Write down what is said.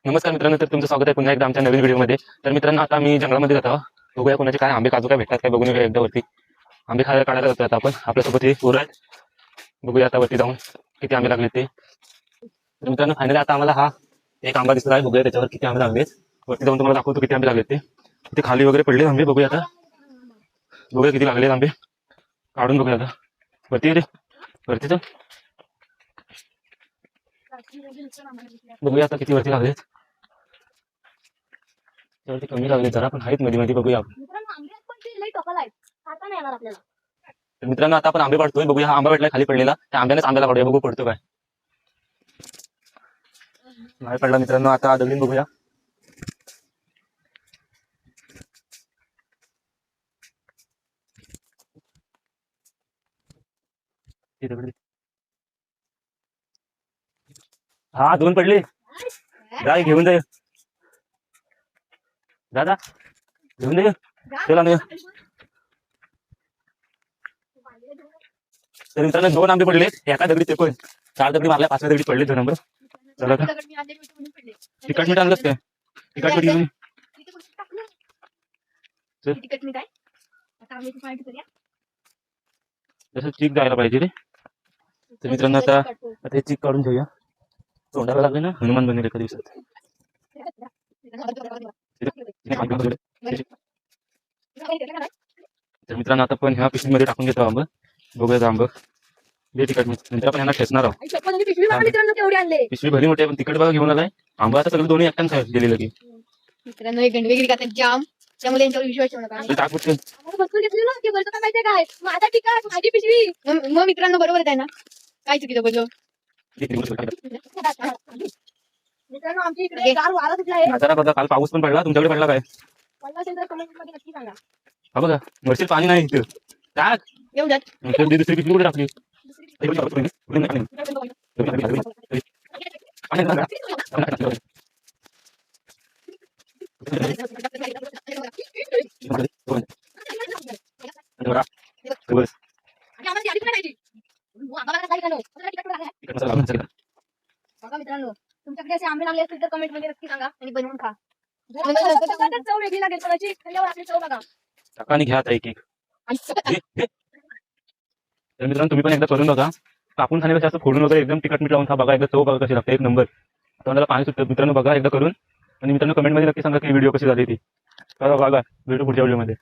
नमस्कार मित्रांनो, तर तुमचं स्वागत आहे पुन्हा एकदा आमच्या नवीन व्हिडिओमध्ये। तर मित्रांनो, आता मी जंगलामध्ये जातो, बघूया कोणाचे काय आंबे काजू काय भेटतात काय बघून एकदा वरती आंबे काढायला जातो। आता आपण आपल्यासोबत हे पोरं आहेत, बघूया आता वरती जाऊन किती आंबे लागले ते। तर मित्रांनो, फायनली आता आम्हाला हा एक आंबा दिसला आहे, बघूया त्याच्यावर किती आंबे लागले। वरती जाऊन तुम्हाला दाखवतो किती आंबे लागले ते। तिथे खाली वगैरे पडले आंबे, बघूया आता, बघूया किती लागले आंबे, काढून बघूया आता। वरती वरती तर बघूया आता किती वरती लागलेत, त्यावरती कमी लागले जरा, पण आहेत मध्ये मध्ये, बघूया आपण। तर मित्रांनो, आता आपण आंबे पाडतोय, बघूया हा आंबा भेटलाय खाली पडलेला, त्या आंब्यानेच आंब्याला पाडूया, बघू पडतो काय। नाही पडला मित्रांनो, आता दगडीन बघूया। हा, दोन पडले, जा घेऊन जाईल दादा, घेऊन दे चला नाही। तर मित्रांनो, दोन आंबे पडले एका दगडी, ते पण 4 दगडी मारल्या, 5व्या दगडी पडले 2 नंबर। चला का तिखट मीठ आणलंच काय, तिखट मीठ घेऊन तसं चीक जायला पाहिजे रे। तर मित्रांनो, आता हे चीक काढून घेऊया, तोंडाला लागले ना, हनुमान बनेल एका दिवसात। तर मित्रांनो, आता पण ह्या पिशवीमध्ये टाकून घेतो आंब, बघूया आंब हे तिखट मीठ, नंतर आपण यांना ठेचणार आहोत। पिशवी भली मोठी आहे, पण तिखट बघा घेऊन आलाय आंबा, आता सगळं दोन्ही एकट्यानं दिलेलं की। मित्रांनो, हे गंडवेगिरी करतात जाम, त्यामुळे यांच्यावर विश्वास ठेवू नका। मग मित्रांनो, बरोबर आहे ना, काय चुकीचं बोललो मित्रांनो? आमच्या इकडे गार वारा सुटला आहे। जरा बघा, काल पाऊस पण पडला, तुमच्याकडे पडला काय? पडला असेल तर कमेंट मध्ये नक्की सांगा। हा बघा, वरती पाणी नाही इथं, टाक येऊन जात दुसरी पिशवी कुठे टाकली? मित्रांनो, तुमच्याकडे असे आंबे लागले असतील तर कमेंट मध्ये नक्की सांगा आणि बनवून खा। चव वेगळी लागेल, कोणाची खाल्ल्यावर आपली चव बघा। आणि घ्या आता एक एक। तर मित्रांनो, तुम्ही पण एकदा करून बघा, कापून खाण्यापेक्षा असं फोडून वगैरे एकदम तिखट मीठ लावून खा, बघा एकदा चव बघा कशी लागते, एक नंबर। तोंडाला पाणी सुटतं मित्रांनो, बघा एकदा करून, आणि मित्रांनो कमेंट मध्ये नक्की सांगा की व्हिडिओ कशी झाली ती। बघा, भेटू पुढच्या व्हिडिओमध्ये।